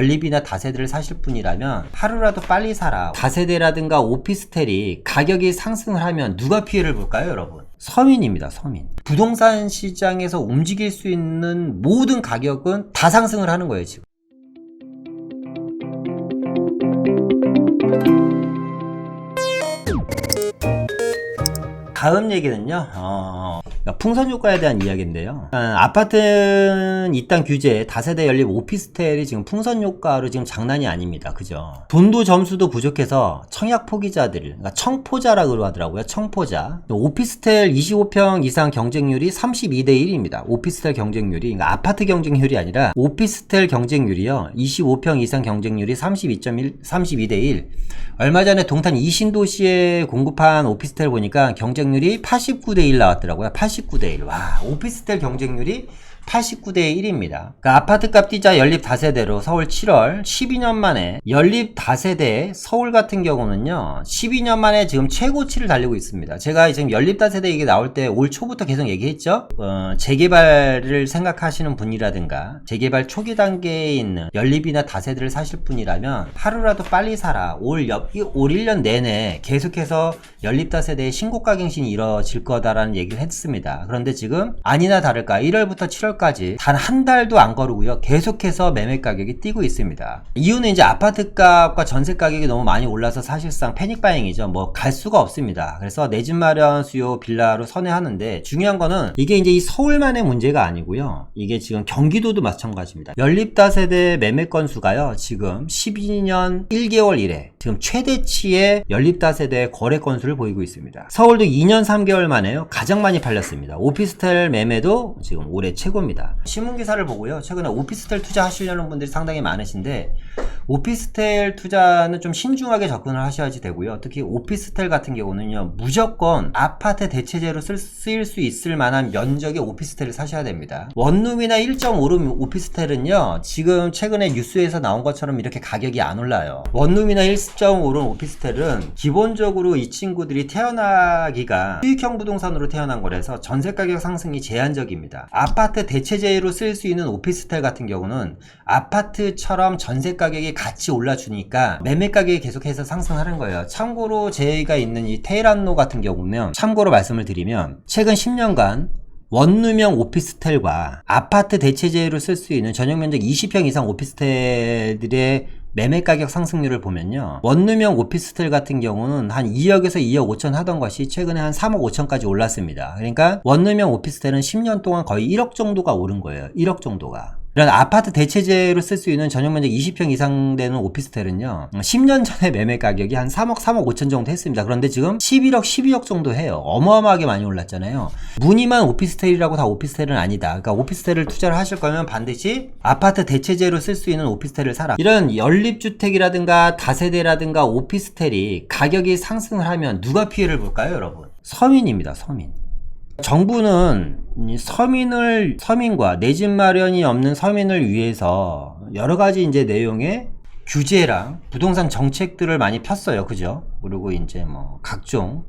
연립이나 다세대를 사실 분이라면 하루라도 빨리 사라. 다세대라든가 오피스텔이 가격이 상승을 하면 누가 피해를 볼까요, 여러분? 서민입니다, 서민. 부동산 시장에서 움직일 수 있는 모든 가격은 다 상승을 하는 거예요, 지금. 다음 얘기는요, 풍선 효과에 대한 이야기인데요. 아파트는 이딴 규제, 다세대 연립 오피스텔이 지금 풍선 효과로 지금 장난이 아닙니다. 그죠? 돈도 점수도 부족해서 청약 포기자들, 그러니까 청포자라고 하더라고요. 청포자. 오피스텔 25평 이상 경쟁률이 32대 1입니다. 오피스텔 경쟁률이, 그러니까 아파트 경쟁률이 아니라 오피스텔 경쟁률이요. 25평 이상 경쟁률이 32대 1. 얼마 전에 동탄 이신도시에 공급한 오피스텔 보니까 경쟁률이 89대 1 나왔더라고요. 89대 1. 와, 오피스텔 경쟁률이 89대 1입니다. 그러니까 아파트값 뛰자 연립 다세대로 서울 7월 12년 만에 연립 다세대 서울 같은 경우는요 12년 만에 지금 최고치를 달리고 있습니다. 제가 지금 연립 다세대 얘기 나올 때 올 초부터 계속 얘기했죠. 재개발을 생각하시는 분이라든가 재개발 초기 단계에 있는 연립이나 다세대를 사실 분이라면 하루라도 빨리 사라. 올 1년 내내 계속해서 연립 다세대의 신고가 갱신이 이뤄질 거다라는 얘기를 했습니다. 그런데 지금 아니나 다를까 1월부터 7월까지 단 한 달도 안 거르고요 계속해서 매매 가격이 뛰고 있습니다. 이유는 이제 아파트 값과 전세 가격이 너무 많이 올라서 사실상 패닉 바잉이죠. 뭐 갈 수가 없습니다. 그래서 내 집 마련 수요 빌라로 선회하는데 중요한 거는 이게 이제 이 서울만의 문제가 아니고요. 이게 지금 경기도도 마찬가지입니다. 연립 다세대 매매 건수가요 지금 12년 1개월 이래 지금 최대치의 연립 다세대 거래 건수를 보이고 있습니다. 서울도 2년 3개월 만에요 가장 많이 팔렸습니다. 오피스텔 매매도 지금 올해 최고입니다. 신문기사를 보고요 최근에 오피스텔 투자하시려는 분들이 상당히 많으신데 오피스텔 투자는 좀 신중하게 접근을 하셔야지 되고요. 특히 오피스텔 같은 경우는요 무조건 아파트 대체제로 쓰일 수 있을 만한 면적의 오피스텔을 사셔야 됩니다. 원룸이나 1.5룸 오피스텔은요 지금 최근에 뉴스에서 나온 것처럼 이렇게 가격이 안 올라요. 원룸이나 1.5룸 오피스텔은 기본적으로 이 친구들이 태어나기가 수익형 부동산으로 태어난 거라서 전세 가격 상승이 제한적입니다. 아파트 대체제로 쓸 수 있는 오피스텔 같은 경우는 아파트처럼 전세 가격이 같이 올라주니까 매매 가격이 계속해서 상승하는 거예요. 참고로 저희가 있는 이 테헤란로 같은 경우는 참고로 말씀을 드리면 최근 10년간 원룸형 오피스텔과 아파트 대체제로 쓸 수 있는 전용면적 20평 이상 오피스텔들의 매매 가격 상승률을 보면요 원룸형 오피스텔 같은 경우는 한 2억에서 2억 5천 하던 것이 최근에 한 3억 5천까지 올랐습니다. 그러니까 원룸형 오피스텔은 10년 동안 거의 1억 정도가 오른 거예요. 1억 정도가. 이런 아파트 대체제로 쓸 수 있는 전용면적 20평 이상 되는 오피스텔은요 10년 전에 매매 가격이 한 3억 5천 정도 했습니다. 그런데 지금 11억 12억 정도 해요. 어마어마하게 많이 올랐잖아요. 무늬만 오피스텔이라고 다 오피스텔은 아니다. 그러니까 오피스텔을 투자를 하실 거면 반드시 아파트 대체제로 쓸 수 있는 오피스텔을 사라. 이런 연립주택이라든가 다세대라든가 오피스텔이 가격이 상승을 하면 누가 피해를 볼까요, 여러분? 서민입니다, 서민. 정부는 서민과 내 집 마련이 없는 서민을 위해서 여러 가지 이제 내용의 규제랑 부동산 정책들을 많이 폈어요. 그죠? 그리고 이제 뭐 각종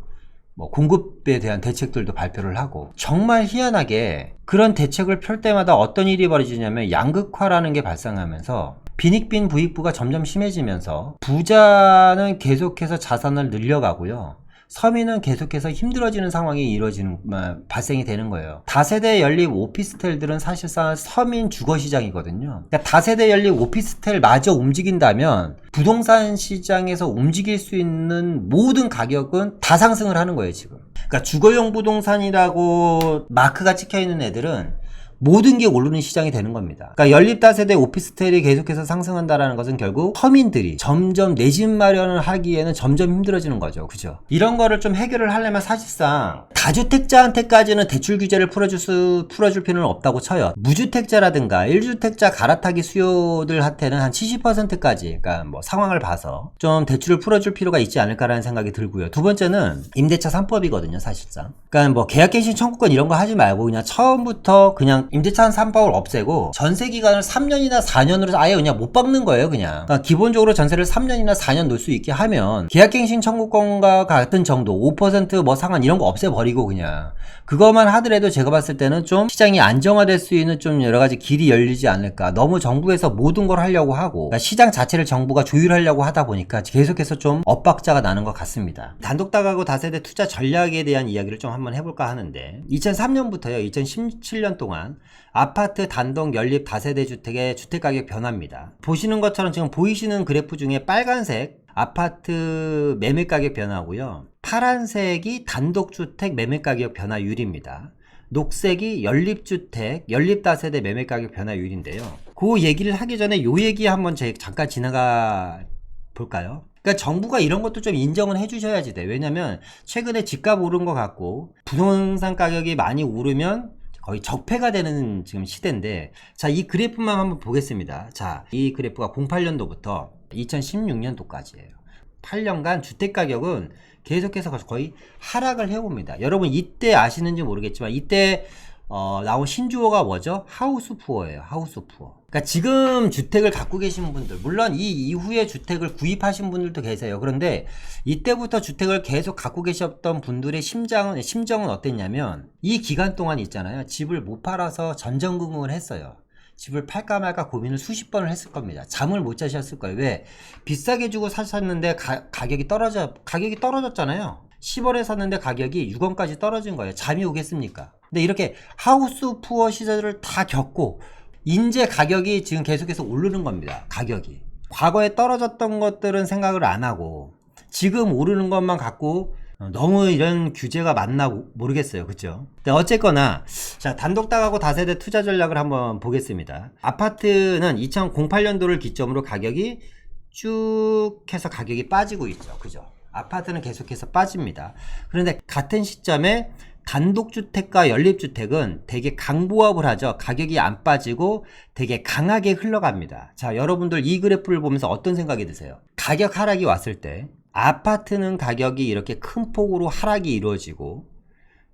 공급에 대한 대책들도 발표를 하고 정말 희한하게 그런 대책을 펼 때마다 어떤 일이 벌어지냐면 양극화라는 게 발생하면서 빈익빈 부익부가 점점 심해지면서 부자는 계속해서 자산을 늘려가고요. 서민은 계속해서 힘들어지는 상황이 발생이 되는 거예요. 다세대 연립 오피스텔들은 사실상 서민 주거 시장이거든요. 그러니까 다세대 연립 오피스텔 마저 움직인다면 부동산 시장에서 움직일 수 있는 모든 가격은 다 상승을 하는 거예요, 지금. 그러니까 주거용 부동산이라고 마크가 찍혀 있는 애들은 모든 게 오르는 시장이 되는 겁니다. 그러니까 연립다세대 오피스텔이 계속해서 상승한다라는 것은 결국 서민들이 점점 내 집 마련을 하기에는 점점 힘들어지는 거죠. 그죠? 이런 거를 좀 해결을 하려면 사실상 다주택자한테까지는 대출 규제를 풀어줄 필요는 없다고 쳐요. 무주택자라든가 1주택자 갈아타기 수요들한테는 한 70%까지 그러니까 뭐 상황을 봐서 좀 대출을 풀어줄 필요가 있지 않을까라는 생각이 들고요. 두 번째는 임대차 3법이거든요, 사실상. 그러니까 뭐 계약갱신 청구권 이런 거 하지 말고 그냥 처음부터 그냥 임대차 3법을 없애고 전세 기간을 3년이나 4년으로 아예 그냥 못 박는 거예요. 그냥 그러니까 기본적으로 전세를 3년이나 4년 놓을 수 있게 하면 계약갱신 청구권과 같은 정도 5%뭐 상한 이런 거 없애버리고 그냥 그것만 하더라도 제가 봤을 때는 좀 시장이 안정화될 수 있는 좀 여러 가지 길이 열리지 않을까. 너무 정부에서 모든 걸 하려고 하고 그러니까 시장 자체를 정부가 조율하려고 하다 보니까 계속해서 좀 엇박자가 나는 것 같습니다. 단독 다가구 다세대 투자 전략에 대한 이야기를 좀 한번 해볼까 하는데 2003년부터요 2017년 동안 아파트 단독 연립 다세대 주택의 주택가격 변화입니다. 보시는 것처럼 지금 보이시는 그래프 중에 빨간색 아파트 매매가격 변화고요. 파란색이 단독주택 매매가격 변화율입니다. 녹색이 연립주택, 연립다세대 매매가격 변화율인데요. 그 얘기를 하기 전에 요 얘기 한번 잠깐 지나가 볼까요? 그러니까 정부가 이런 것도 좀 인정을 해주셔야지 돼. 왜냐면 최근에 집값 오른 것 같고 부동산 가격이 많이 오르면 거의 적폐가 되는 지금 시대인데 자, 이 그래프만 한번 보겠습니다. 자, 이 그래프가 08년도부터 2016년도까지예요. 8년간 주택가격은 계속해서 거의 하락을 해옵니다. 여러분 이때 아시는지 모르겠지만 이때 나온 신조어가 뭐죠? 하우스푸어예요. 하우스푸어. 그러니까 지금 주택을 갖고 계신 분들 물론 이 이후에 주택을 구입하신 분들도 계세요. 그런데 이때부터 주택을 계속 갖고 계셨던 분들의 심정은 어땠냐면 이 기간 동안 있잖아요. 집을 못 팔아서 전전긍긍을 했어요. 집을 팔까 말까 고민을 수십 번을 했을 겁니다. 잠을 못 자셨을 거예요. 왜? 비싸게 주고 사셨는데 가격이 떨어졌잖아요. 10원에 샀는데 가격이 6원까지 떨어진 거예요. 잠이 오겠습니까? 근데 이렇게 하우스 푸어 시절을 다 겪고 인제 가격이 지금 계속해서 오르는 겁니다. 가격이. 과거에 떨어졌던 것들은 생각을 안 하고 지금 오르는 것만 갖고 너무 이런 규제가 맞나 모르겠어요. 그쵸? 어쨌거나 자, 단독 다가구 다세대 투자 전략을 한번 보겠습니다. 아파트는 2008년도를 기점으로 가격이 쭉 해서 가격이 빠지고 있죠. 그죠? 아파트는 계속해서 빠집니다. 그런데 같은 시점에 단독주택과 연립주택은 되게 강보합을 하죠. 가격이 안 빠지고 되게 강하게 흘러갑니다. 자, 여러분들 이 그래프를 보면서 어떤 생각이 드세요? 가격 하락이 왔을 때 아파트는 가격이 이렇게 큰 폭으로 하락이 이루어지고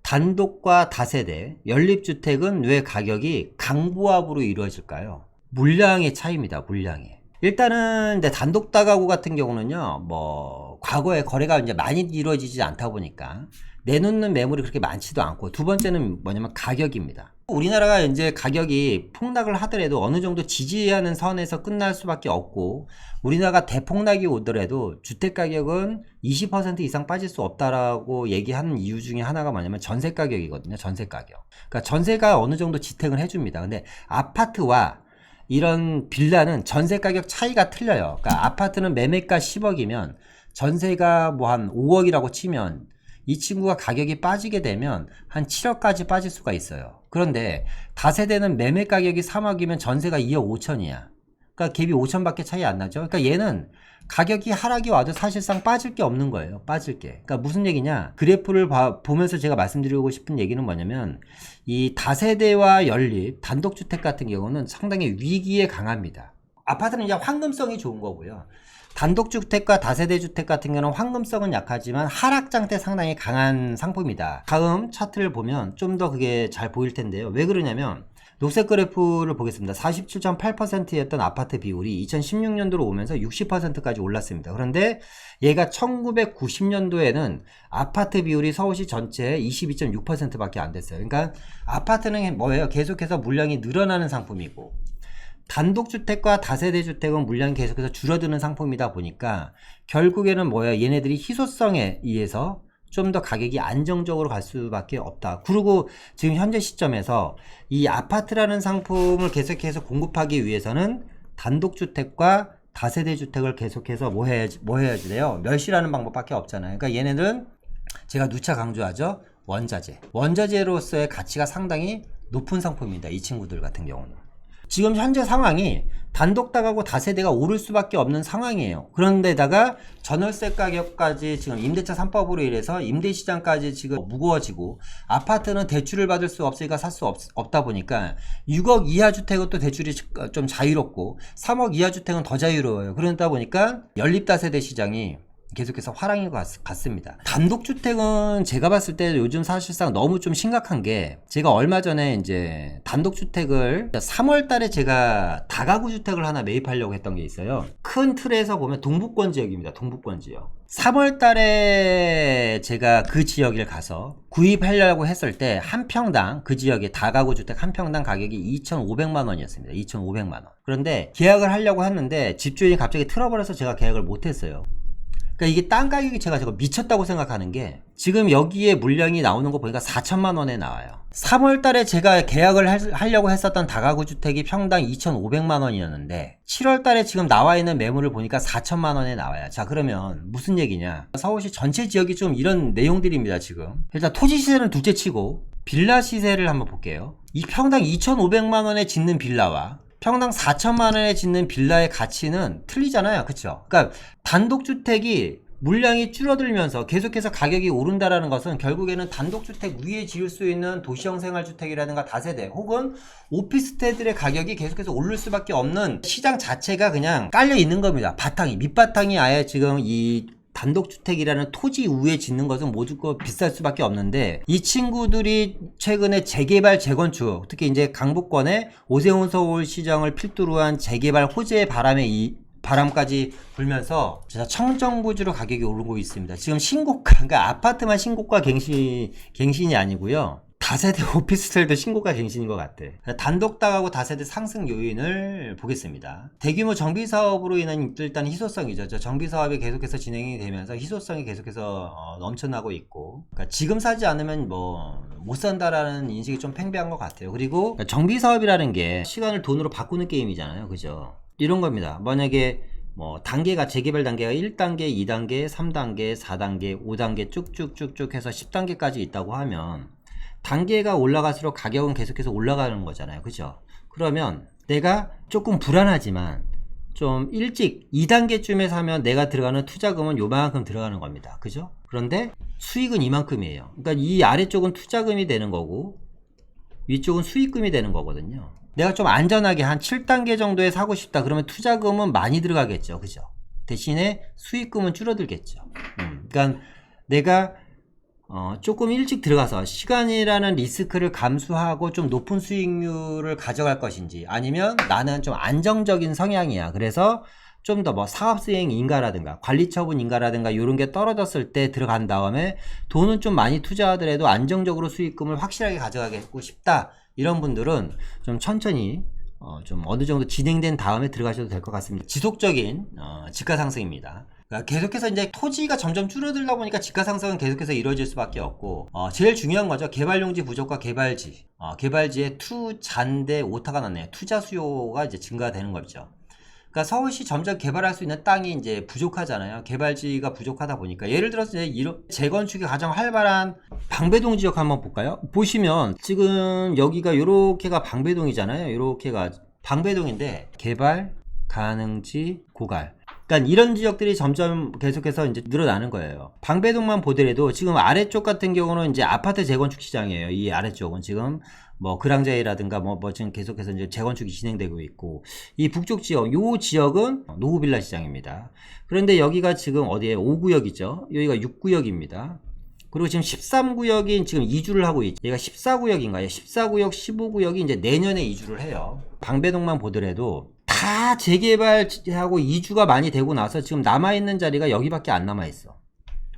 단독과 다세대, 연립주택은 왜 가격이 강보합으로 이루어질까요? 물량의 차이입니다. 물량의. 일단은 단독 다가구 같은 경우는요, 뭐 과거에 거래가 이제 많이 이루어지지 않다 보니까 내놓는 매물이 그렇게 많지도 않고 두 번째는 뭐냐면 가격입니다. 우리나라가 이제 가격이 폭락을 하더라도 어느 정도 지지하는 선에서 끝날 수밖에 없고 우리나라가 대폭락이 오더라도 주택 가격은 20% 이상 빠질 수 없다라고 얘기하는 이유 중에 하나가 뭐냐면 전세 가격이거든요. 전세 가격. 그러니까 전세가 어느 정도 지탱을 해줍니다. 근데 아파트와 이런 빌라는 전세 가격 차이가 틀려요. 그러니까 아파트는 매매가 10억이면 전세가 뭐 한 5억이라고 치면 이 친구가 가격이 빠지게 되면 한 7억까지 빠질 수가 있어요. 그런데 다세대는 매매 가격이 3억이면 전세가 2억 5천이야. 그러니까 갭이 5천밖에 차이 안 나죠. 그러니까 얘는 가격이 하락이 와도 사실상 빠질 게 없는 거예요. 빠질 게. 그러니까 무슨 얘기냐? 그래프를 보면서 제가 말씀드리고 싶은 얘기는 뭐냐면 이 다세대와 연립, 단독주택 같은 경우는 상당히 위기에 강합니다. 아파트는 이제 황금성이 좋은 거고요. 단독주택과 다세대주택 같은 경우는 황금성은 약하지만 하락장대 상당히 강한 상품이다. 다음 차트를 보면 좀 더 그게 잘 보일 텐데요. 왜 그러냐면 녹색 그래프를 보겠습니다. 47.8%였던 아파트 비율이 2016년도로 오면서 60%까지 올랐습니다. 그런데 얘가 1990년도에는 아파트 비율이 서울시 전체의 22.6%밖에 안 됐어요. 그러니까 아파트는 뭐예요? 계속해서 물량이 늘어나는 상품이고 단독주택과 다세대주택은 물량이 계속해서 줄어드는 상품이다 보니까 결국에는 뭐예요? 얘네들이 희소성에 의해서 좀 더 가격이 안정적으로 갈 수밖에 없다. 그리고 지금 현재 시점에서 이 아파트라는 상품을 계속해서 공급하기 위해서는 단독주택과 다세대주택을 계속해서 뭐 해야지 돼요? 멸시라는 방법밖에 없잖아요. 그러니까 얘네들은 제가 누차 강조하죠. 원자재로서의 가치가 상당히 높은 상품입니다. 이 친구들 같은 경우는. 지금 현재 상황이 단독 다가구 다세대가 오를 수밖에 없는 상황이에요. 그런데다가 전월세 가격까지 지금 임대차 3법으로 인해서 임대시장까지 지금 무거워지고 아파트는 대출을 받을 수 없으니까 살 수 없다 보니까 6억 이하 주택은 또 대출이 좀 자유롭고 3억 이하 주택은 더 자유로워요. 그러다 보니까 연립다세대 시장이 계속해서 화랑인 것 같습니다. 단독주택은 제가 봤을 때 요즘 사실상 너무 좀 심각한 게, 제가 얼마 전에 이제 단독주택을 3월 달에 제가 다가구 주택을 하나 매입하려고 했던 게 있어요. 큰 틀에서 보면 동북권 지역입니다. 동북권 지역. 3월 달에 제가 그 지역에 가서 구입하려고 했을 때 한 평당, 그 지역의 다가구 주택 한 평당 가격이 2,500만 원이었습니다. 2,500만 원. 그런데 계약을 하려고 했는데 집주인이 갑자기 틀어버려서 제가 계약을 못했어요. 그러니까 이게 땅 가격이 제가 미쳤다고 생각하는 게, 지금 여기에 물량이 나오는 거 보니까 4천만 원에 나와요. 3월 달에 제가 계약을 하려고 했었던 다가구 주택이 평당 2,500만 원이었는데 7월 달에 지금 나와 있는 매물을 보니까 4천만 원에 나와요. 자, 그러면 무슨 얘기냐? 서울시 전체 지역이 좀 이런 내용들입니다. 지금 일단 토지 시세는 둘째 치고 빌라 시세를 한번 볼게요. 이 평당 2,500만 원에 짓는 빌라와 평당 4천만 원에 짓는 빌라의 가치는 틀리잖아요. 그쵸? 그러니까 단독주택이 물량이 줄어들면서 계속해서 가격이 오른다라는 것은 결국에는 단독주택 위에 지을 수 있는 도시형 생활주택이라든가 다세대 혹은 오피스텔들의 가격이 계속해서 오를 수밖에 없는 시장 자체가 그냥 깔려 있는 겁니다. 바탕이, 밑바탕이 아예 지금 이 단독주택이라는 토지 위에 짓는 것은 모두 비쌀 수밖에 없는데, 이 친구들이 최근에 재개발, 재건축, 특히 이제 강북권의 오세훈 서울시장을 필두로 한 재개발 호재의 바람까지 불면서 진짜 청정부지로 가격이 오르고 있습니다. 지금 신고가, 그러니까 아파트만 신고가 갱신이 아니고요. 다세대 오피스텔도 신고가 갱신인 것 같아. 단독 다가구 다세대 상승 요인을 보겠습니다. 대규모 정비 사업으로 인한 일단 희소성이죠. 정비 사업이 계속해서 진행이 되면서 희소성이 계속해서 넘쳐나고 있고, 그러니까 지금 사지 않으면 뭐 못 산다라는 인식이 좀 팽배한 것 같아요. 그리고 정비 사업이라는 게 시간을 돈으로 바꾸는 게임이잖아요. 그죠? 이런 겁니다. 만약에 뭐 단계가, 재개발 단계가 1단계, 2단계, 3단계, 4단계, 5단계 쭉쭉쭉쭉 해서 10단계까지 있다고 하면 단계가 올라갈수록 가격은 계속해서 올라가는 거잖아요. 그죠? 그러면 내가 조금 불안하지만 좀 일찍 2단계쯤에 사면 내가 들어가는 투자금은 요만큼 들어가는 겁니다. 그죠? 그런데 수익은 이만큼이에요. 그러니까 이 아래쪽은 투자금이 되는 거고 위쪽은 수익금이 되는 거거든요. 내가 좀 안전하게 한 7단계 정도에 사고 싶다 그러면 투자금은 많이 들어가겠죠. 그죠? 대신에 수익금은 줄어들겠죠. 그러니까 내가 조금 일찍 들어가서 시간이라는 리스크를 감수하고 좀 높은 수익률을 가져갈 것인지, 아니면 나는 좀 안정적인 성향이야. 그래서 좀 더 뭐 사업수행 인가라든가 관리처분 인가라든가 이런 게 떨어졌을 때 들어간 다음에 돈은 좀 많이 투자하더라도 안정적으로 수익금을 확실하게 가져가고 싶다. 이런 분들은 좀 천천히 좀 어느 정도 진행된 다음에 들어가셔도 될 것 같습니다. 지속적인 지가 상승입니다. 그러니까 계속해서 이제 토지가 점점 줄어들다 보니까 지가 상승은 계속해서 이루어질 수밖에 없고, 제일 중요한 거죠. 개발용지 부족과 개발지. 개발지에 투자인데 오타가 났네요. 투자 수요가 이제 증가되는 거죠. 그러니까 서울시 점점 개발할 수 있는 땅이 이제 부족하잖아요. 개발지가 부족하다 보니까, 예를 들어서 이제 재건축이 가장 활발한 방배동 지역 한번 볼까요? 보시면 지금 여기가 요렇게가 방배동이잖아요. 요렇게가 방배동인데 개발 가능지 고갈. 그러니까 이런 지역들이 점점 계속해서 이제 늘어나는 거예요. 방배동만 보더라도 지금 아래쪽 같은 경우는 이제 아파트 재건축 시장이에요. 이 아래쪽은 지금 뭐 그랑자이라든가 뭐 지금 계속해서 이제 재건축이 진행되고 있고, 이 북쪽 지역, 요 지역은 노후빌라 시장입니다. 그런데 여기가 지금 어디에 5구역이죠. 여기가 6구역입니다. 그리고 지금 13구역이 지금 이주를 하고 있죠. 얘가 14구역인가요? 14구역, 15구역이 이제 내년에 이주를 해요. 방배동만 보더라도 다 재개발하고 이주가 많이 되고 나서 지금 남아있는 자리가 여기밖에 안 남아있어.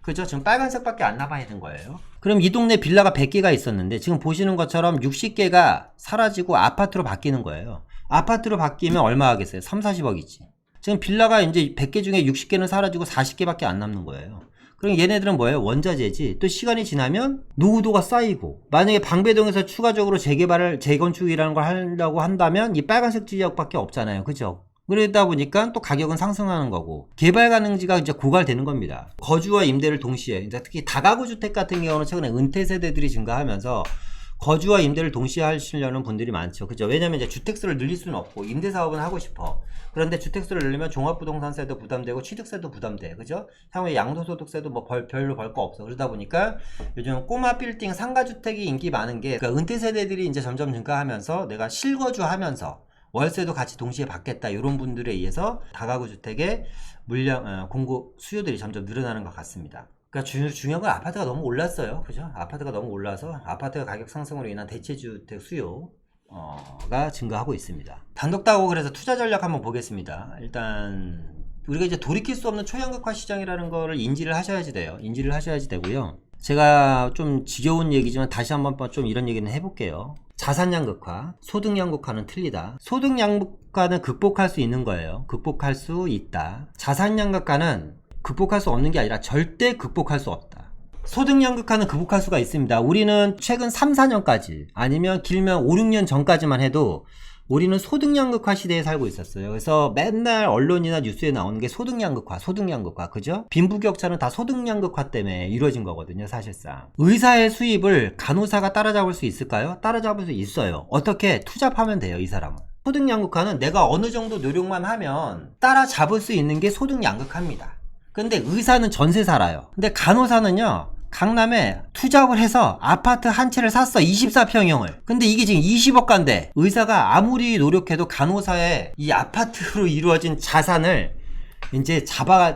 그죠? 지금 빨간색밖에 안 남아있는 거예요. 그럼 이 동네 빌라가 100개가 있었는데 지금 보시는 것처럼 60개가 사라지고 아파트로 바뀌는 거예요. 아파트로 바뀌면 얼마 하겠어요? 3, 40억이지. 지금 빌라가 이제 100개 중에 60개는 사라지고 40개밖에 안 남는 거예요. 그럼 얘네들은 뭐예요? 원자재지. 또 시간이 지나면 노후도가 쌓이고, 만약에 방배동에서 추가적으로 재건축이라는 걸 하려고 한다면 이 빨간색 지역밖에 없잖아요. 그죠? 그러다 보니까 또 가격은 상승하는 거고, 개발 가능지가 이제 고갈되는 겁니다. 거주와 임대를 동시에, 특히 다가구 주택 같은 경우는 최근에 은퇴 세대들이 증가하면서 거주와 임대를 동시에 하시려는 분들이 많죠. 그죠? 왜냐면 이제 주택수를 늘릴 수는 없고, 임대사업은 하고 싶어. 그런데 주택수를 늘리면 종합부동산세도 부담되고, 취득세도 부담돼. 그죠? 향후에 양도소득세도 뭐 별로 벌 거 없어. 그러다 보니까 요즘 꼬마 빌딩 상가주택이 인기 많은 게, 그러니까 은퇴 세대들이 이제 점점 증가하면서 내가 실거주 하면서 월세도 같이 동시에 받겠다 이런 분들에 의해서 다가구 주택의 물량 공급 수요들이 점점 늘어나는 것 같습니다. 그러니까 중요한 건 아파트가 너무 올랐어요. 그죠? 아파트가 너무 올라서 아파트 가격 상승으로 인한 대체주택 수요가 증가하고 있습니다. 단독다고 그래서 투자 전략 한번 보겠습니다. 일단 우리가 이제 돌이킬 수 없는 초양극화 시장이라는 거를 인지를 하셔야지 돼요. 인지를 하셔야지 되고요. 제가 좀 지겨운 얘기지만 다시 한번 좀 이런 얘기는 해볼게요. 자산 양극화, 소득 양극화는 틀리다. 소득 양극화는 극복할 수 있는 거예요. 극복할 수 있다. 자산 양극화는 극복할 수 없는 게 아니라 절대 극복할 수 없다. 소득 양극화는 극복할 수가 있습니다. 우리는 최근 3, 4년까지 아니면 길면 5, 6년 전까지만 해도 우리는 소득 양극화 시대에 살고 있었어요. 그래서 맨날 언론이나 뉴스에 나오는 게 소득 양극화, 소득 양극화, 그죠? 빈부격차는 다 소득 양극화 때문에 이루어진 거거든요, 사실상. 의사의 수입을 간호사가 따라잡을 수 있을까요? 따라잡을 수 있어요. 어떻게? 투잡하면 돼요, 이 사람은. 소득 양극화는 내가 어느 정도 노력만 하면 따라잡을 수 있는 게 소득 양극화입니다. 근데 의사는 전세 살아요. 근데 간호사는요, 강남에 투잡을 해서 아파트 한 채를 샀어. 24평형을. 근데 이게 지금 20억 간대. 의사가 아무리 노력해도 간호사의 이 아파트로 이루어진 자산을 이제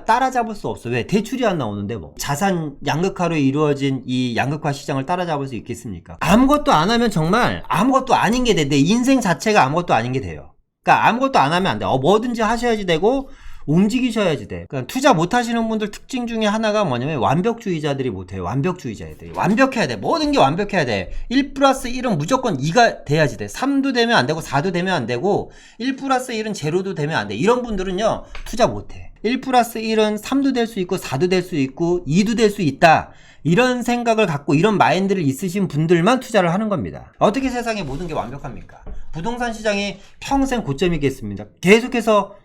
따라잡을 수 없어. 왜? 대출이 안 나오는데 뭐. 자산 양극화로 이루어진 이 양극화 시장을 따라잡을 수 있겠습니까? 아무것도 안 하면 정말 아무것도 아닌 게 돼. 내 인생 자체가 아무것도 아닌 게 돼요. 그러니까 아무것도 안 하면 안 돼. 뭐든지 하셔야지 되고 움직이셔야지 돼. 그러니까 투자 못 하시는 분들 특징 중에 하나가 뭐냐면 완벽주의자들이 못해요. 완벽주의자들이. 완벽해야 돼. 모든 게 완벽해야 돼. 1 플러스 1은 무조건 2가 돼야지 돼. 3도 되면 안 되고 4도 되면 안 되고 1 플러스 1은 제로도 되면 안 돼. 이런 분들은요, 투자 못 해. 1 플러스 1은 3도 될 수 있고 4도 될 수 있고 2도 될 수 있다. 이런 생각을 갖고 이런 마인드를 있으신 분들만 투자를 하는 겁니다. 어떻게 세상에 모든 게 완벽합니까? 부동산 시장이 평생 고점이겠습니다. 계속해서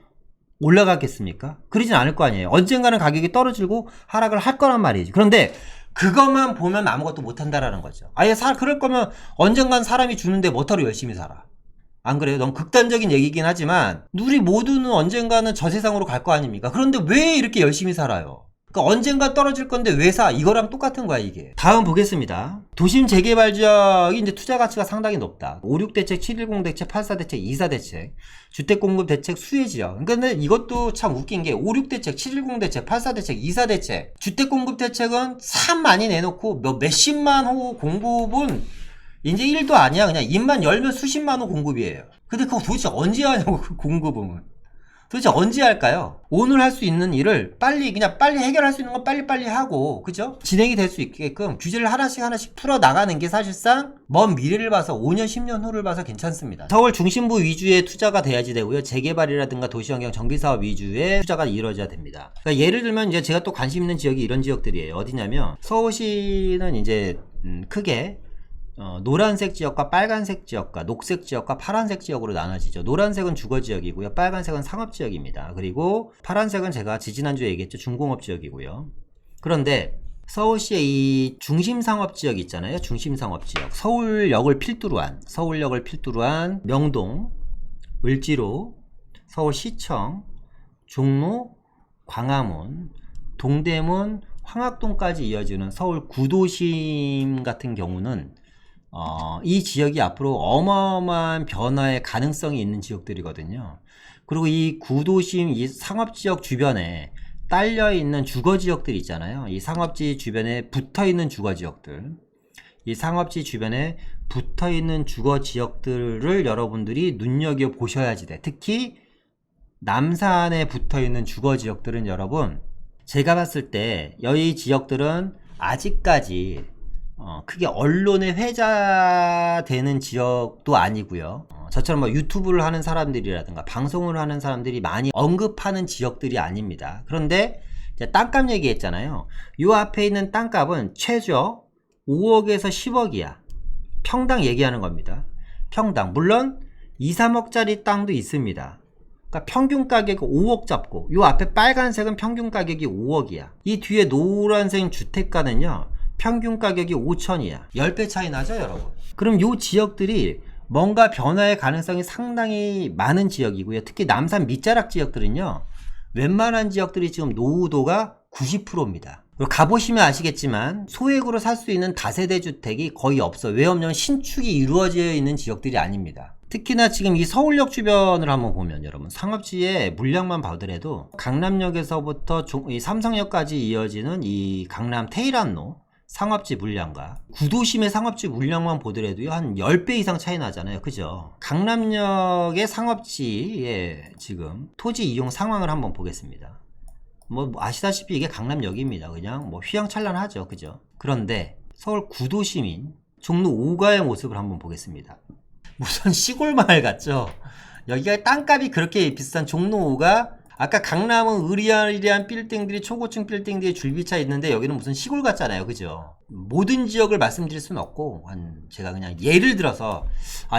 올라가겠습니까? 그러진 않을 거 아니에요. 언젠가는 가격이 떨어지고 하락을 할 거란 말이지. 그런데 그것만 보면 아무것도 못한다라는 거죠. 아예 그럴 거면 언젠간 사람이 주는데 뭐하러 열심히 살아. 안 그래요? 너무 극단적인 얘기긴 하지만 우리 모두는 언젠가는 저 세상으로 갈 거 아닙니까? 그런데 왜 이렇게 열심히 살아요? 그러니까 언젠가 떨어질 건데 왜 사? 이거랑 똑같은 거야, 이게. 다음 보겠습니다. 도심 재개발 지역이 이제 투자 가치가 상당히 높다. 56 대책, 710 대책, 84 대책, 24 대책, 주택 공급 대책 수혜 지역. 근데 이것도 참 웃긴 게 56 대책, 710 대책, 84 대책, 24 대책. 주택 공급 대책은 참 많이 내놓고 몇십만 호 공급은 이제 1도 아니야. 그냥 입만 열면 수십만 호 공급이에요. 근데 그거 도대체 언제 하냐고, 그 공급은. 도대체 언제 할까요? 오늘 할 수 있는 일을 빨리 해결할 수 있는 건 빨리빨리 하고, 그죠? 진행이 될 수 있게끔 규제를 하나씩 풀어 나가는 게 사실상 먼 미래를 봐서 5년, 10년 후를 봐서 괜찮습니다. 서울 중심부 위주의 투자가 돼야지 되고요. 재개발이라든가 도시환경 정비사업 위주의 투자가 이루어져야 됩니다. 그러니까 예를 들면 이제 제가 또 관심 있는 지역이 이런 지역들이에요. 어디냐면 서울시는 이제 크게 노란색 지역과 빨간색 지역과 녹색 지역과 파란색 지역으로 나눠지죠. 노란색은 주거지역이고요. 빨간색은 상업지역입니다. 그리고 파란색은 제가 지지난주에 얘기했죠. 중공업지역이고요. 그런데 서울시의 이 중심상업지역 있잖아요. 중심상업지역. 서울역을 필두로 한 명동, 을지로, 서울시청, 종로, 광화문, 동대문, 황학동까지 이어지는 서울 구도심 같은 경우는 이 지역이 앞으로 어마어마한 변화의 가능성이 있는 지역들이거든요. 그리고 이 구도심, 이 상업지역 주변에 딸려있는 주거지역들 있잖아요. 이 상업지 주변에 붙어있는 주거지역들. 이 상업지 주변에 붙어있는 주거지역들을 여러분들이 눈여겨보셔야지 돼. 특히 남산에 붙어있는 주거지역들은 여러분, 제가 봤을 때 이 지역들은 아직까지 크게 언론에 회자되는 지역도 아니고요. 저처럼 뭐 유튜브를 하는 사람들이라든가 방송을 하는 사람들이 많이 언급하는 지역들이 아닙니다. 그런데 이제 땅값 얘기했잖아요. 요 앞에 있는 땅값은 최저 5억에서 10억이야. 평당 얘기하는 겁니다. 평당. 물론 2, 3억짜리 땅도 있습니다. 그러니까 평균 가격이 5억 잡고 요 앞에 빨간색은 평균 가격이 5억이야. 이 뒤에 노란색 주택가는요, 평균 가격이 5천이야. 10배 차이 나죠, 여러분? 그럼 요 지역들이 뭔가 변화의 가능성이 상당히 많은 지역이고요. 특히 남산 밑자락 지역들은요, 웬만한 지역들이 지금 노후도가 90%입니다. 가보시면 아시겠지만 소액으로 살 수 있는 다세대 주택이 거의 없어. 왜 없냐면 신축이 이루어져 있는 지역들이 아닙니다. 특히나 지금 이 서울역 주변을 한번 보면 여러분 상업지의 물량만 봐더라도 강남역에서부터 이 삼성역까지 이어지는 이 강남 테일한로 상업지 물량과 구도심의 상업지 물량만 보더라도요 한 10배 이상 차이 나잖아요. 그죠? 강남역의 상업지의 지금 토지 이용 상황을 한번 보겠습니다. 뭐 아시다시피 이게 강남역입니다. 그냥 뭐 휘황찬란하죠. 그죠? 그런데 서울 구도심인 종로 5가의 모습을 한번 보겠습니다. 무슨 시골 마을 같죠? 여기가 땅값이 그렇게 비싼 종로 5가 아까 강남은 으리아리한 빌딩들이 초고층 빌딩들이 줄비차 있는데 여기는 무슨 시골 같잖아요. 그죠? 모든 지역을 말씀드릴 수는 없고 제가 그냥 예를 들어서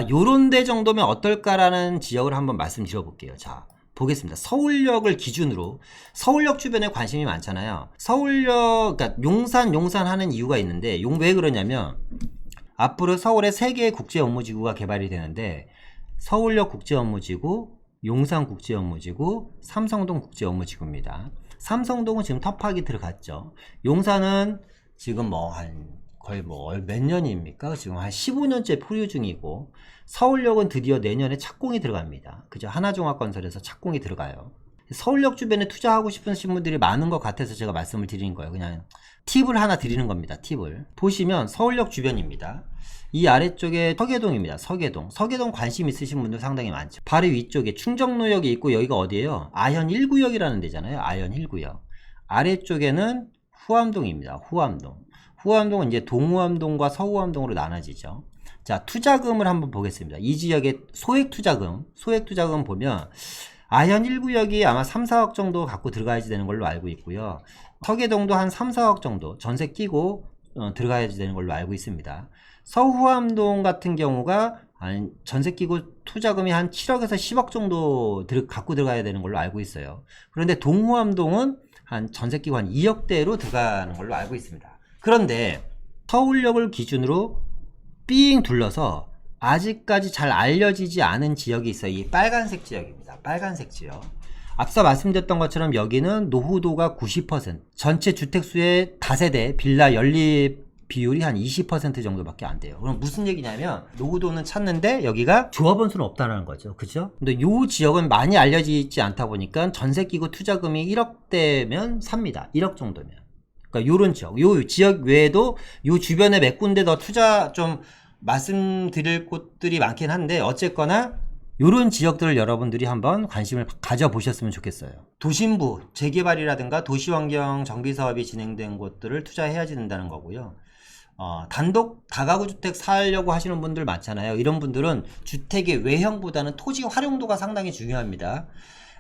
요런 데 정도면 어떨까라는 지역을 한번 말씀드려 볼게요. 자, 보겠습니다. 서울역을 기준으로 서울역 주변에 관심이 많잖아요. 서울역 그러니까 용산 하는 이유가 있는데 왜 그러냐면 앞으로 서울에 3개의 국제업무지구가 개발이 되는데 서울역 국제업무지구, 용산국제업무지구, 삼성동 국제업무지구입니다. 삼성동은 지금 터프하게 들어갔죠. 용산은 지금 거의 몇 년입니까? 지금 한 15년째 포유 중이고 서울역은 드디어 내년에 착공이 들어갑니다. 그죠? 하나종합건설에서 착공이 들어가요. 서울역 주변에 투자하고 싶으신 분들이 많은 것 같아서 제가 말씀을 드리는 거예요. 그냥 팁을 하나 드리는 겁니다. 팁을 보시면 서울역 주변입니다. 이 아래쪽에 서계동입니다. 서계동 관심 있으신 분들 상당히 많죠. 바로 위쪽에 충정로역이 있고 여기가 어디예요? 아현 1구역이라는 데잖아요. 아현 1구역 아래쪽에는 후암동입니다. 후암동은 이제 동후암동과 서후암동으로 나눠지죠. 자, 투자금을 한번 보겠습니다. 이 지역의 소액투자금 보면 아현 1구역이 아마 3, 4억 정도 갖고 들어가야지 되는 걸로 알고 있고요. 서계동도 한 3, 4억 정도 전세 끼고 들어가야지 되는 걸로 알고 있습니다. 서후암동 같은 경우가 전세 끼고 투자금이 한 7억에서 10억 정도 갖고 들어가야 되는 걸로 알고 있어요. 그런데 동후암동은 한 전세 끼고 한 2억대로 들어가는 걸로 알고 있습니다. 그런데 서울역을 기준으로 삥 둘러서 아직까지 잘 알려지지 않은 지역이 있어요. 이 빨간색 지역입니다. 빨간색 지역. 앞서 말씀드렸던 것처럼 여기는 노후도가 90%, 전체 주택수의 다세대 빌라 연립 비율이 한 20% 정도밖에 안 돼요. 그럼 무슨 얘기냐면 노후도는 찾는데 여기가 조합원 수는 없다는 거죠. 그죠? 근데 이 지역은 많이 알려지지 않다 보니까 전세 끼고 투자금이 1억대면 삽니다. 1억 정도면. 그러니까 요런 지역, 요 지역 외에도 요 주변에 몇 군데 더 투자 좀 말씀드릴 곳들이 많긴 한데 어쨌거나 요런 지역들을 여러분들이 한번 관심을 가져보셨으면 좋겠어요. 도심부 재개발이라든가 도시환경 정비사업이 진행된 곳들을 투자해야지 된다는 거고요. 단독 다가구 주택 사려고 하시는 분들 많잖아요. 이런 분들은 주택의 외형보다는 토지 활용도가 상당히 중요합니다.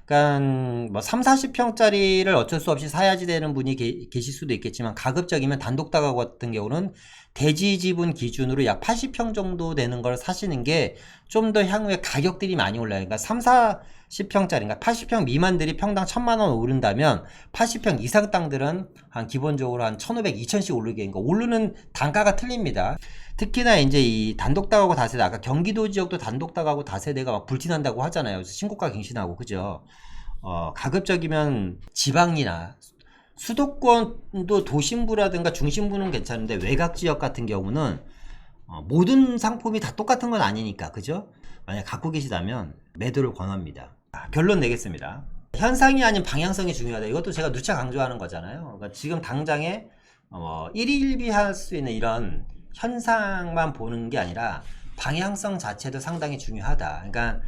그러니까 뭐 3, 40평짜리를 어쩔 수 없이 사야지 되는 분이 계실 수도 있겠지만 가급적이면 단독 다가구 같은 경우는 대지 지분 기준으로 약 80평 정도 되는 걸 사시는 게 좀 더 향후에 가격들이 많이 올라요. 그러니까 3, 40평짜리, 그러니까 80평 미만들이 평당 1000만원 오른다면 80평 이상 땅들은 한 기본적으로 한 1500, 2000씩 오르게, 그러니까 오르는 단가가 틀립니다. 특히나 이제 이 단독 다가구 다세대, 아까 경기도 지역도 단독 다가구 다세대가 막 불티난다고 하잖아요. 그래서 신고가 갱신하고, 그죠? 가급적이면 지방이나 수도권도 도심부라든가 중심부는 괜찮은데 외곽 지역 같은 경우는 모든 상품이 다 똑같은 건 아니니까, 그죠? 만약 갖고 계시다면 매도를 권합니다. 결론 내겠습니다. 현상이 아닌 방향성이 중요하다. 이것도 제가 누차 강조하는 거잖아요. 그러니까 지금 당장에 1일1비 할 수 있는 이런 현상만 보는 게 아니라 방향성 자체도 상당히 중요하다. 그러니까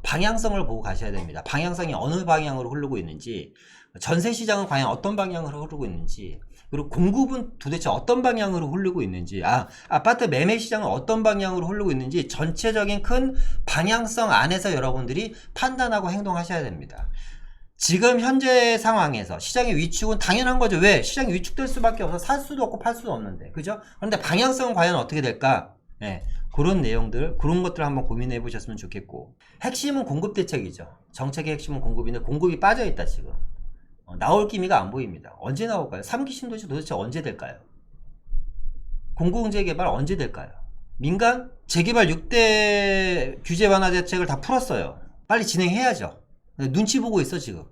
방향성을 보고 가셔야 됩니다. 방향성이 어느 방향으로 흐르고 있는지, 전세시장은 과연 어떤 방향으로 흐르고 있는지, 그리고 공급은 도대체 어떤 방향으로 흐르고 있는지, 아파트 매매 시장은 어떤 방향으로 흐르고 있는지 전체적인 큰 방향성 안에서 여러분들이 판단하고 행동하셔야 됩니다. 지금 현재 상황에서 시장의 위축은 당연한 거죠. 왜? 시장이 위축될 수밖에 없어. 살 수도 없고 팔 수도 없는데, 그죠? 그런데 방향성은 과연 어떻게 될까? 네, 그런 내용들, 그런 것들을 한번 고민해 보셨으면 좋겠고, 핵심은 공급 대책이죠. 정책의 핵심은 공급인데 공급이 빠져 있다 지금. 나올 기미가 안 보입니다. 언제 나올까요? 3기 신도시 도대체 언제 될까요? 공공재개발 언제 될까요? 민간 재개발 6대 규제 완화 대책을 다 풀었어요. 빨리 진행해야죠. 눈치 보고 있어 지금.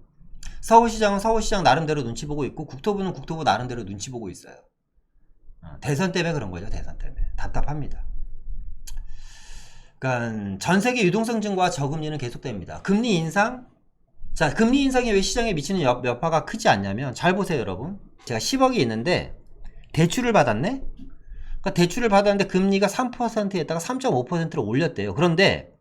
서울시장은 서울시장 나름대로 눈치 보고 있고, 국토부는 국토부 나름대로 눈치 보고 있어요. 대선 때문에 그런 거죠. 대선 때문에 답답합니다. 그러니까 전 세계 유동성 증가와 저금리는 계속됩니다. 금리 인상, 자, 금리 인상이 왜 시장에 미치는 여파가 크지 않냐면, 잘 보세요, 여러분. 제가 10억이 있는데 대출을 받았네. 그러니까 대출을 받았는데 금리가 3%에다가 3.5%를 올렸대요. 그런데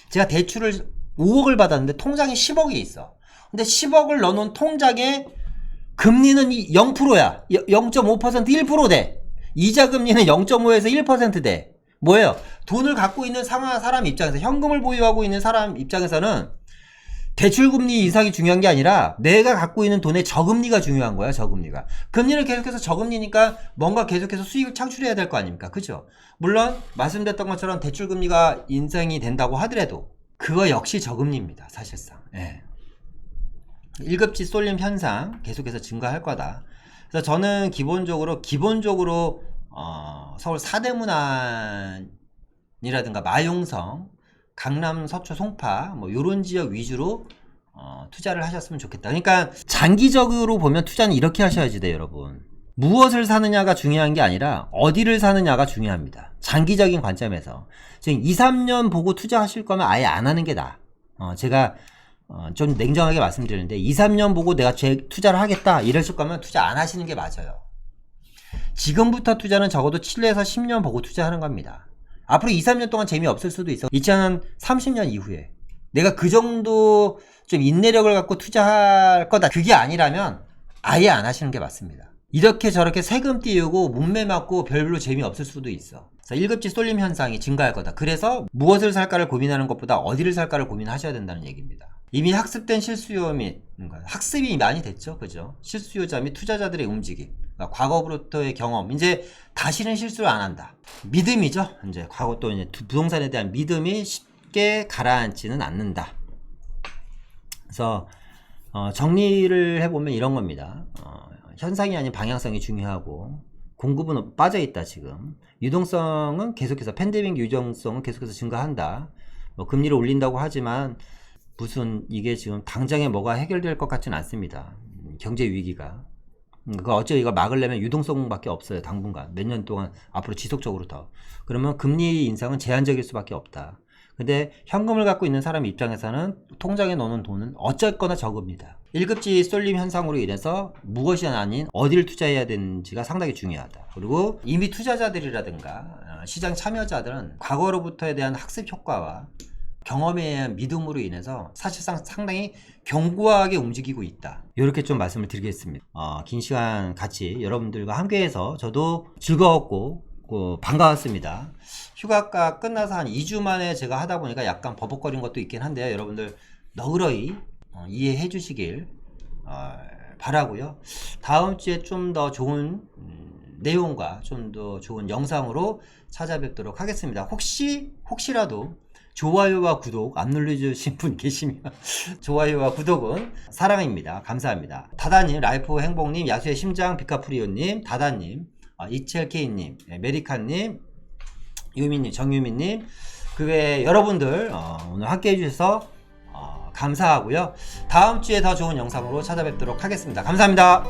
제가 대출을 5억을 받았는데 통장에 10억이 있어. 근데 10억을 넣어놓은 통장에 금리는 0%야. 0.5%, 1% 돼. 이자 금리는 0.5에서 1% 돼. 뭐예요? 돈을 갖고 있는 사람 입장에서, 현금을 보유하고 있는 사람 입장에서는 대출금리 인상이 중요한 게 아니라 내가 갖고 있는 돈의 저금리가 중요한 거야. 저금리가. 금리를 계속해서 저금리니까 뭔가 계속해서 수익을 창출해야 될 거 아닙니까? 그죠? 물론 말씀드렸던 것처럼 대출금리가 인상이 된다고 하더라도 그거 역시 저금리입니다. 사실상. 예. 1급지 쏠림 현상 계속해서 증가할 거다. 그래서 저는 기본적으로 서울 사대문안이라든가 마용성, 강남, 서초, 송파 뭐 요런 지역 위주로 투자를 하셨으면 좋겠다. 그러니까 장기적으로 보면 투자는 이렇게 하셔야지 돼요, 여러분. 무엇을 사느냐가 중요한 게 아니라 어디를 사느냐가 중요합니다. 장기적인 관점에서. 지금 2, 3년 보고 투자하실 거면 아예 안 하는 게 나아. 제가 좀 냉정하게 말씀드리는데 2, 3년 보고 내가 투자를 하겠다 이러실 거면 투자 안 하시는 게 맞아요. 지금부터 투자는 적어도 7에서 10년 보고 투자하는 겁니다. 앞으로 2, 3년 동안 재미없을 수도 있어. 2030년 이후에 내가 그 정도 좀 인내력을 갖고 투자할 거다, 그게 아니라면 아예 안 하시는 게 맞습니다. 이렇게 저렇게 세금 띄우고 문매 맞고 별로 재미없을 수도 있어. 1급지 쏠림 현상이 증가할 거다. 그래서 무엇을 살까를 고민하는 것보다 어디를 살까를 고민하셔야 된다는 얘기입니다. 이미 학습된 실수요 및 학습이 많이 됐죠, 그죠? 실수요자 및 투자자들의 움직임, 그러니까 과거부터의 경험, 이제 다시는 실수를 안 한다. 믿음이죠. 이제 과거 또 이제 부동산에 대한 믿음이 쉽게 가라앉지는 않는다. 그래서 정리를 해보면 이런 겁니다. 현상이 아닌 방향성이 중요하고 공급은 빠져있다. 지금 유동성은 계속해서, 팬데믹 유동성은 계속해서 증가한다. 금리를 올린다고 하지만 무슨 이게 지금 당장에 뭐가 해결될 것 같지는 않습니다. 경제 위기가. 어째 이걸 막으려면 유동성밖에 없어요. 당분간 몇 년 동안 앞으로 지속적으로 더. 그러면 금리 인상은 제한적일 수밖에 없다. 근데 현금을 갖고 있는 사람 입장에서는 통장에 넣는 돈은 어쨌거나 적습니다. 1급지 쏠림 현상으로 인해서 무엇이 아닌 어디를 투자해야 되는지가 상당히 중요하다. 그리고 이미 투자자들이라든가 시장 참여자들은 과거로부터에 대한 학습 효과와 경험에 의한 믿음으로 인해서 사실상 상당히 견고하게 움직이고 있다. 이렇게 좀 말씀을 드리겠습니다. 긴 시간 같이 여러분들과 함께해서 저도 즐거웠고 반가웠습니다. 휴가가 끝나서 한 2주 만에 제가 하다 보니까 약간 버벅거린 것도 있긴 한데요. 여러분들 너그러이 이해해 주시길 바라고요. 다음 주에 좀 더 좋은 내용과 좀 더 좋은 영상으로 찾아뵙도록 하겠습니다. 혹시라도 좋아요와 구독 안 눌러주신 분 계시면 좋아요와 구독은 사랑입니다. 감사합니다. 다다님, 라이프 행복님, 야수의 심장, 비카프리오님, 다다님, 이첼케이님, 메리카님, 유미님, 정유미님, 그 외에 여러분들 오늘 함께 해주셔서 감사하고요. 다음 주에 더 좋은 영상으로 찾아뵙도록 하겠습니다. 감사합니다.